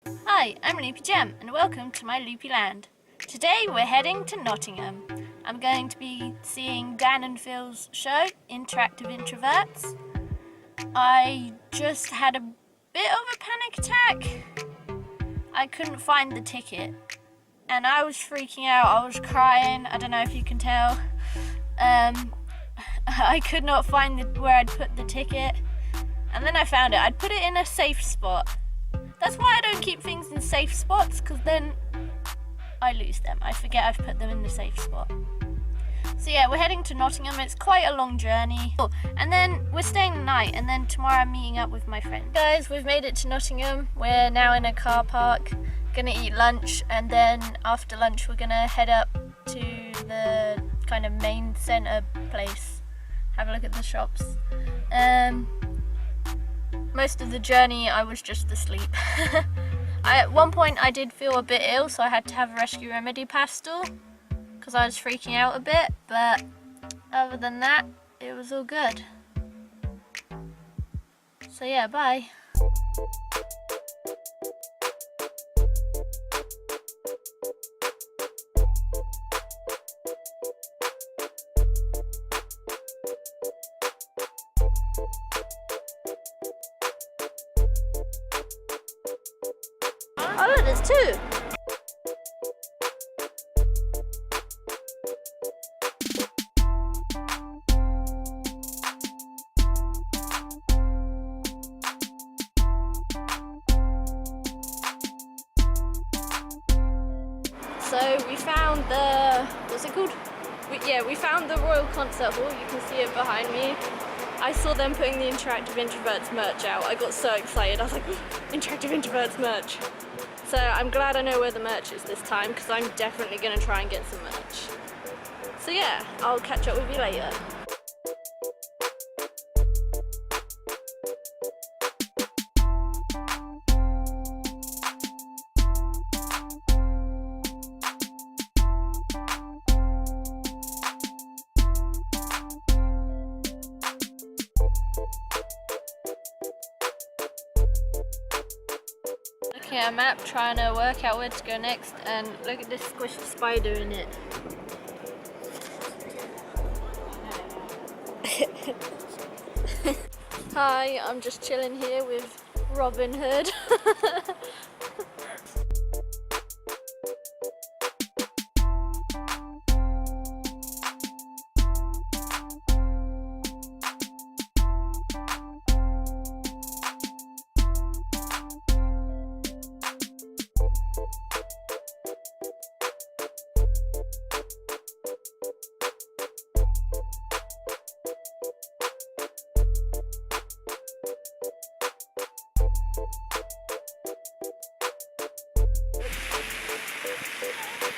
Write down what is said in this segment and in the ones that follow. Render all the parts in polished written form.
Hi, I'm Loupy Gem and welcome to my Loopy Land. Today we're heading to Nottingham. I'm going to be seeing Dan and Phil's show, Interactive Introverts. I just had a bit of a panic attack. I couldn't find the ticket and I was freaking out. I was crying. I don't know if you can tell. I could not find where I'd put the ticket, and then I found it. I'd put it in a safe spot. That's why I don't keep things in safe spots, because then I lose them. I forget I've put them in the safe spot. So yeah, we're heading to Nottingham. It's quite a long journey. Oh, and then we're staying the night, and then tomorrow I'm meeting up with my friend. Guys, we've made it to Nottingham. We're now in a car park, gonna eat lunch, and then after lunch we're gonna head up to the kind of main centre place. Have a look at the shops. Most of the journey I was just asleep. At one point I did feel a bit ill, so I had to have a rescue remedy pastel because I was freaking out a bit, but other than that it was all good. So yeah, bye. Oh look, there's two! So we found the, what's it called? We found the Royal Concert Hall. You can see it behind me. I saw them putting the Interactive Introverts merch out. I got so excited. I was like, Interactive Introverts merch. So I'm glad I know where the merch is this time, because I'm definitely going to try and get some merch. So yeah, I'll catch up with you later. Looking at a map, trying to work out where to go next, and look at this squishy spider in it. Hi, I'm just chilling here with Robin Hood.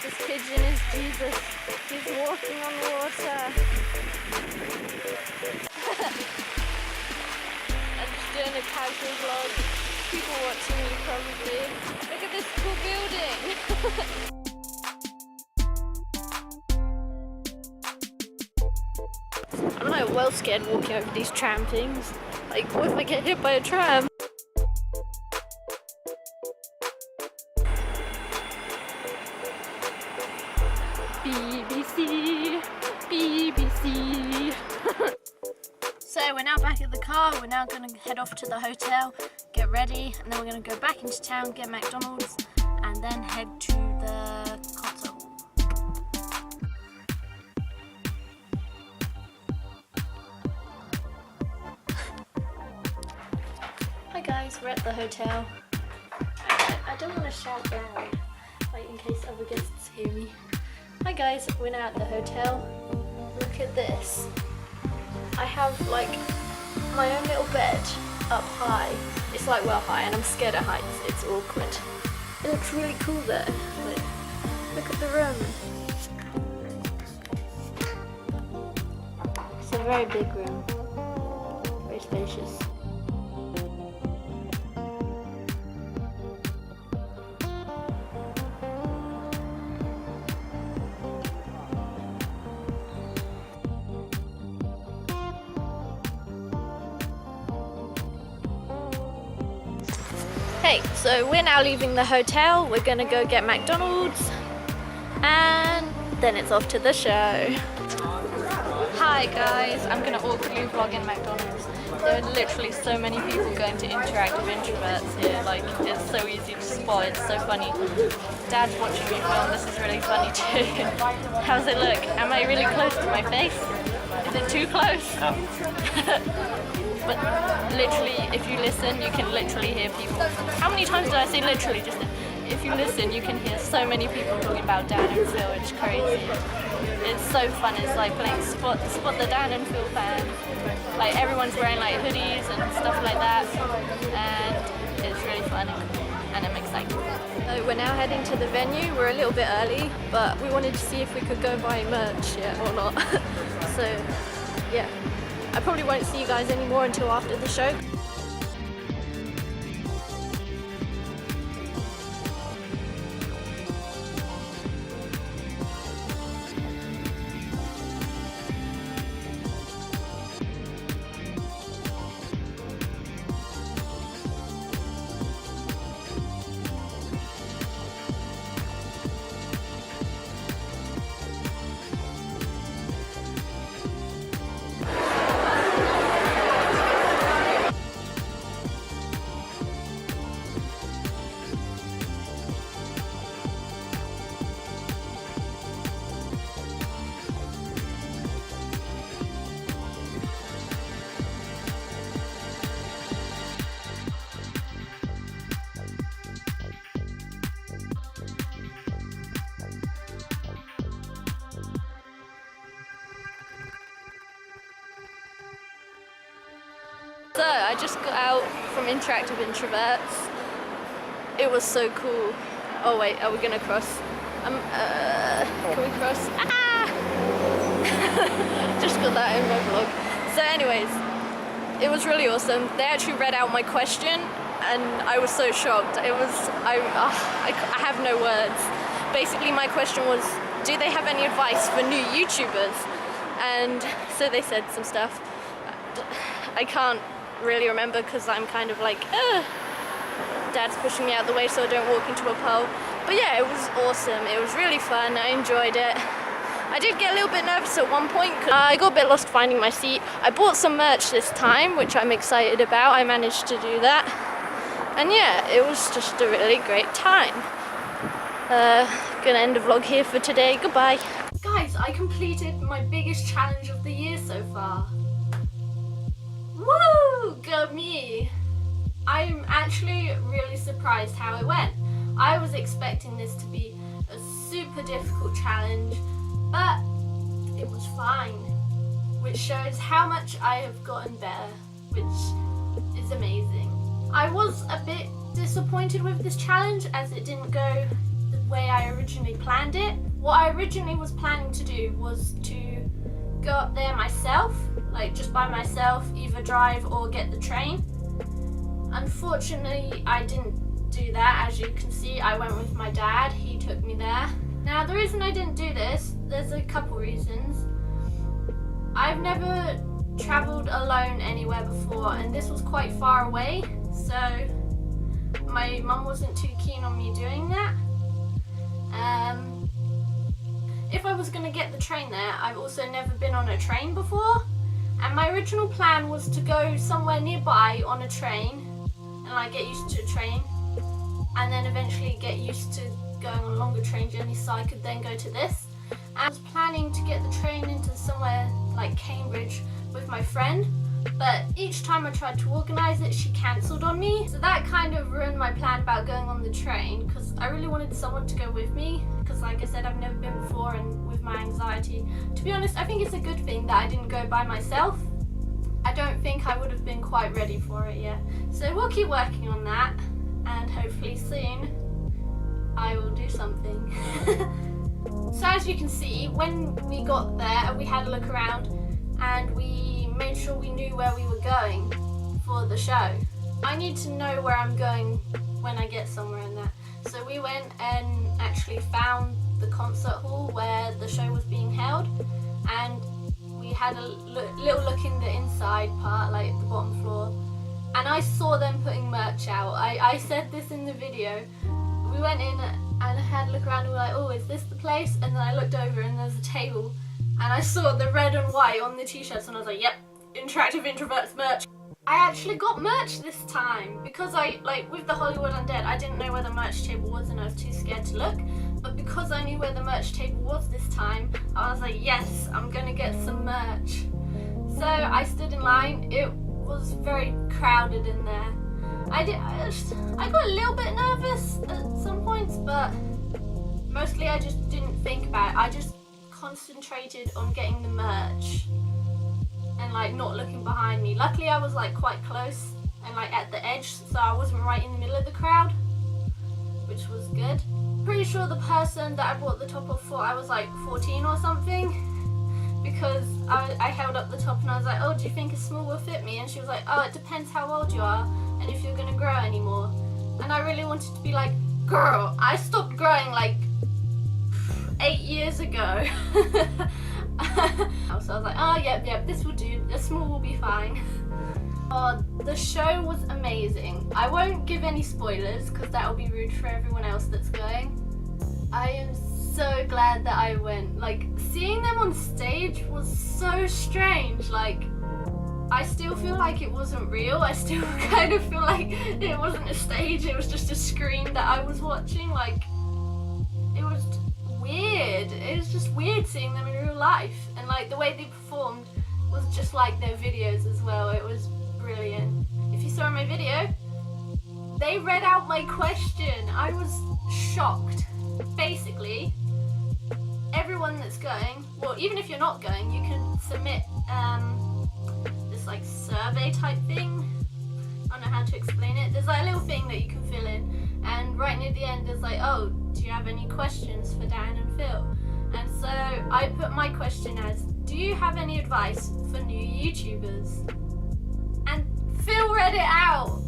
This pigeon is Jesus. He's walking on water. I'm just doing a casual vlog. People watching me probably. Look at this cool building. I'm like well scared walking over these tram things. Like, what if I get hit by a tram? BBC, BBC. So we're now back at the car. We're now going to head off to the hotel, get ready, and then we're going to go back into town, get McDonald's, and then head to the concert hall. Hi guys, we're at the hotel. I don't want to shout loud, like in case other guests hear me. Hi guys, we're now at the hotel. Look at this. I have like my own little bed up high. It's like well high, and I'm scared of heights. It's awkward. It looks really cool though. Look at the room. It's a very big room. Very spacious. Okay, so we're now leaving the hotel. We're gonna go get McDonald's and then it's off to the show. Hi guys, I'm gonna awkwardly vlog in McDonald's. There are literally so many people going to Interactive Introverts here, like it's so easy to spot, it's so funny. Dad's watching me film, this is really funny too. How's it look? Am I really close to my face? Is it too close? But literally, if you listen, you can literally hear people. How many times did I say literally? Just if you listen, you can hear so many people talking about Dan and Phil. It's crazy. It's so fun. It's like playing spot the Dan and Phil fans. Like everyone's wearing like hoodies and stuff like that, and it's really fun and I'm excited. So we're now heading to the venue. We're a little bit early, but we wanted to see if we could go buy merch yet or not. So yeah. I probably won't see you guys anymore until after the show. So I just got out from Interactive Introverts. It was so cool. Oh wait, are we gonna cross? Can we cross? Ah! Just got that in my vlog. So anyways, it was really awesome. They actually read out my question and I was so shocked. It was, I have no words. Basically my question was, do they have any advice for new YouTubers? And so they said some stuff. I can't really remember because I'm kind of like, Dad's pushing me out the way so I don't walk into a pole. But yeah, it was awesome. It was really fun. I enjoyed it. I did get a little bit nervous at one point because I got a bit lost finding my seat. I bought some merch this time, which I'm excited about. I managed to do that. And yeah, it was just a really great time. Gonna end the vlog here for today. Goodbye. Guys, I completed my biggest challenge of the year so far. Woo! Go me! I'm actually really surprised how it went. I was expecting this to be a super difficult challenge, but it was fine, which shows how much I have gotten better, which is amazing. I was a bit disappointed with this challenge as it didn't go the way I originally planned it. What I originally was planning to do was to go up there myself, like just by myself, either drive or get the train. Unfortunately, I didn't do that. As you can see, I went with my dad. He took me there. Now, the reason I didn't do this, there's a couple reasons. I've never travelled alone anywhere before, and this was quite far away, so my mum wasn't too keen on me doing that. If I was going to get the train there, I've also never been on a train before, and my original plan was to go somewhere nearby on a train and like get used to a train, and then eventually get used to going on longer train journeys so I could then go to this. I was planning to get the train into somewhere like Cambridge with my friend, but each time I tried to organise it, she cancelled on me. So that kind of ruined my plan about going on the train, because I really wanted someone to go with me, because like I said, I've never been before, and with my anxiety, to be honest, I think it's a good thing that I didn't go by myself. I don't think I would have been quite ready for it yet. So we'll keep working on that, and hopefully soon I will do something. So as you can see, when we got there, we had a look around and we made sure we knew where we were going for the show. I need to know where I'm going when I get somewhere in that. So we went and actually found the concert hall where the show was being held, and we had a little look in the inside part, like the bottom floor, and I saw them putting merch out. I said this in the video. We went in and had a look around and we were like, oh, is this the place? And then I looked over and there's a table and I saw the red and white on the t-shirts and I was like, yep, Interactive Introverts merch. I actually got merch this time because with the Hollywood Undead, I didn't know where the merch table was and I was too scared to look. But because I knew where the merch table was this time, I was like, yes, I'm gonna get some merch. So I stood in line. It was very crowded in there. I got a little bit nervous at some points, but mostly I just didn't think about it. I just concentrated on getting the merch and like not looking behind me. Luckily I was like quite close and like at the edge, so I wasn't right in the middle of the crowd, which was good. Pretty sure the person that I bought the top off for, I was like 14 or something, because I held up the top and I was like, oh, do you think a small will fit me? And she was like, oh, it depends how old you are and if you're gonna grow anymore. And I really wanted to be like, girl, I stopped growing like 8 years ago. So I was like, oh, yep, this will do, a small will be fine. Oh, the show was amazing. I won't give any spoilers because that'll be rude for everyone else that's going. I am so glad that I went. Like, seeing them on stage was so strange. Like, I still feel like it wasn't real. I still kind of feel like it wasn't a stage, it was just a screen that I was watching. Like, it was weird. It was just weird seeing them in real life. And like, the way they performed was just like their videos as well. It was brilliant. If you saw my video, they read out my question. I was shocked. Basically, everyone that's going, well, even if you're not going, you can submit this like survey type thing. I don't know how to explain it. There's like a little thing that you can fill in, and right near the end there's like, oh, do you have any questions for Dan and Phil? And so I put my question as, do you have any advice for new YouTubers? And Phil read it out,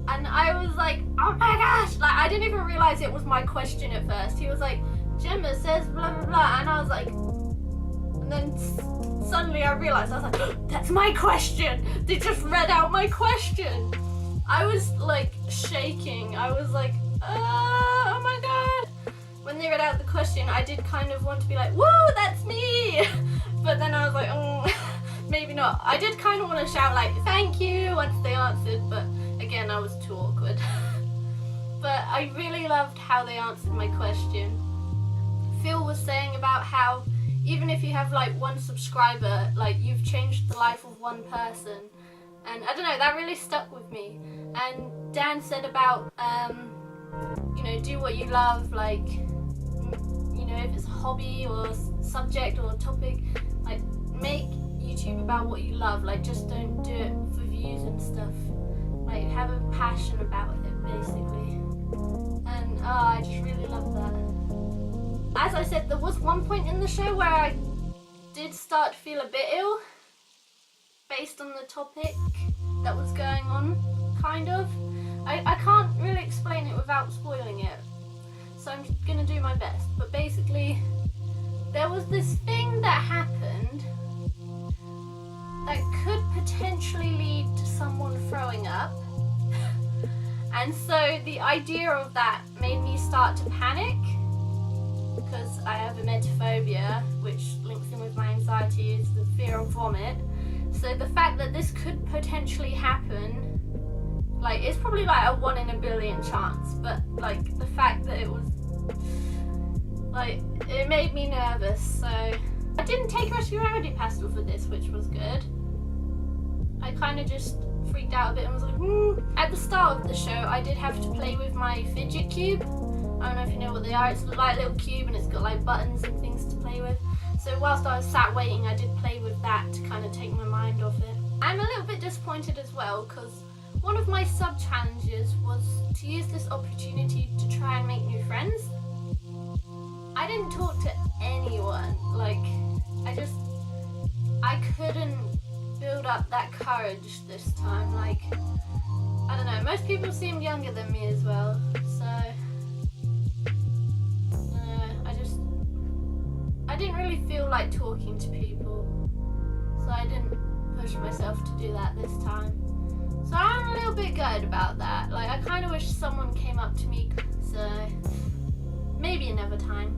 and I was like, oh my gosh, like I didn't even realize it was my question at first. He was like, Gemma says blah blah blah, and I was like, and then suddenly I realized, I was like, oh, that's my question. They just read out my question. I was like shaking. I was like, oh my god. When they read out the question, I did kind of want to be like, whoa, that's me. But then I was like, oh, maybe not. I did kind of want to shout like, thank you, once they answered, but again, I was too awkward. But I really loved how they answered my question. Phil was saying about how even if you have like one subscriber, like you've changed the life of one person. And I don't know, that really stuck with me. And Dan said about, you know, do what you love, like, you know, if it's a hobby or subject or topic, like make YouTube about what you love, like just don't do it for views and stuff. Like have a passion about it, basically. And I just really love that. As I said, there was one point in the show where I did start to feel a bit ill, based on the topic that was going on, kind of. I can't really explain it without spoiling it, so I'm gonna do my best. But basically, there was this thing that happened that could potentially lead to someone throwing up. And so the idea of that made me start to panic, because I have emetophobia, which links in with my anxiety, is the fear of vomit. So the fact that this could potentially happen, like, it's probably like a 1 in a billion chance, but like the fact that it was, like, it made me nervous. So I didn't take rescue remedy pastel for this, which was good. I kind of just freaked out a bit and was like, At the start of the show, I did have to play with my fidget cube. I don't know if you know what they are. It's like a little cube and it's got like buttons and things to play with. So whilst I was sat waiting, I did play with that to kind of take my mind off it. I'm a little bit disappointed as well, because one of my sub-challenges was to use this opportunity to try and make new friends. I didn't talk to anyone. Like, I couldn't build up that courage this time. Like, I don't know, most people seemed younger than me as well, so I didn't really feel like talking to people, so I didn't push myself to do that this time. So I'm a little bit gutted about that. Like, I kind of wish someone came up to me. So maybe another time.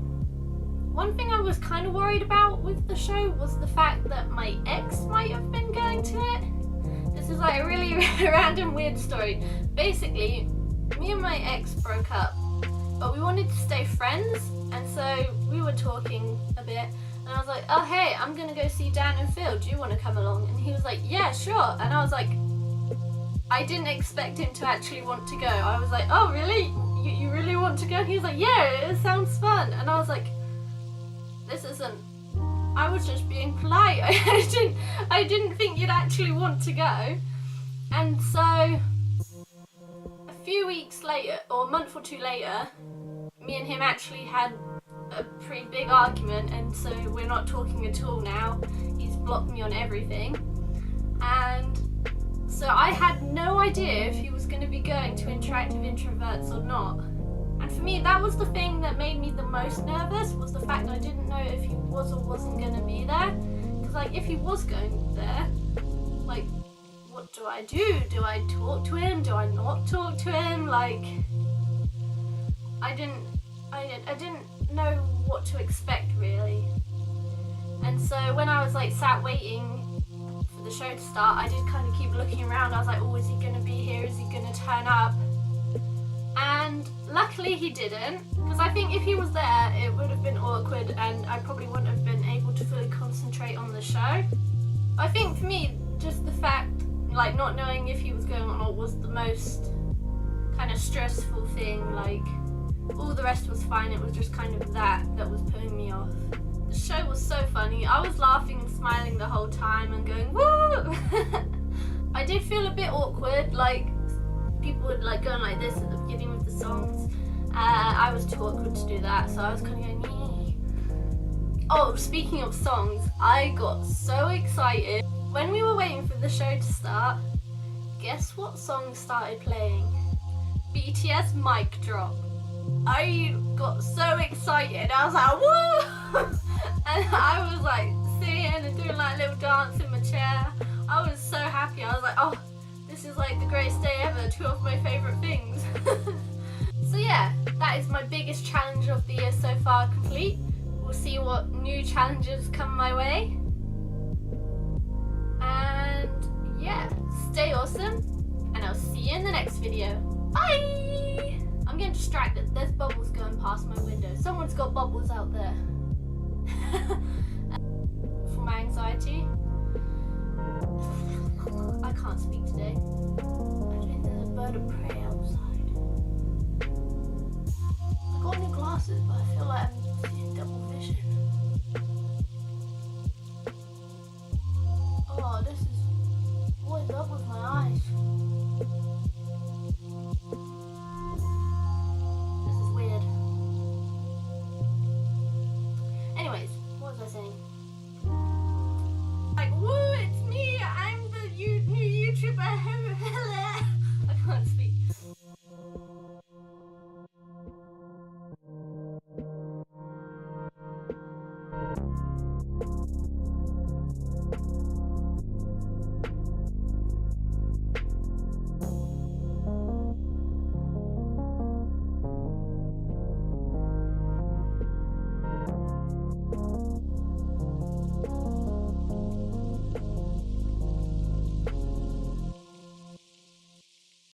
One thing I was kind of worried about with the show was the fact that my ex might have been going to it. This is like a really random weird story. Basically, me and my ex broke up, but we wanted to stay friends, and so we were talking a bit, and I was like, oh hey, I'm gonna go see Dan and Phil, do you want to come along? And he was like, yeah, sure. And I was like, I didn't expect him to actually want to go. I was like, oh really? You really want to go? And he was like, yeah, it sounds fun. And I was like, this isn't, I was just being polite. I didn't think you'd actually want to go. And so a few weeks later, or a month or two later, me and him actually had a pretty big argument, and so we're not talking at all now. He's blocked me on everything. And so I had no idea if he was going to be going to Interactive Introverts or not. And for me, that was the thing that made me the most nervous, was the fact that I didn't know if he was or wasn't going to be there. Because like, if he was going there, like, what do I do? Do I talk to him? Do I not talk to him? Like, I didn't know what to expect really. And so when I was like sat waiting for the show to start, I did kind of keep looking around. I was like, oh, is he going to be here? Is he going to turn up? And luckily he didn't, because I think if he was there it would have been awkward and I probably wouldn't have been able to fully concentrate on the show. I think for me, just the fact, like, not knowing if he was going or not was the most kind of stressful thing. Like, all the rest was fine, it was just kind of that was putting me off. The show was so funny. I was laughing and smiling the whole time and going, woo! I did feel a bit awkward, like, people would like going like this at the beginning of the songs. I was too awkward to do that, so I was kind of going, nee. Oh, speaking of songs, I got so excited. When we were waiting for the show to start, guess what song started playing? BTS Mic Drop. I got so excited, I was like, woo! And I was like singing and doing like a little dance in my chair. I was so happy. I was like, oh, this is like the greatest day ever, two of my favourite things. So yeah, that is my biggest challenge of the year so far complete. We'll see what new challenges come my way. And yeah, stay awesome, and I'll see you in the next video. Bye! I'm getting distracted, there's bubbles going past my window. Someone's got bubbles out there. For my anxiety. I can't speak today. I think there's a bird of prey outside.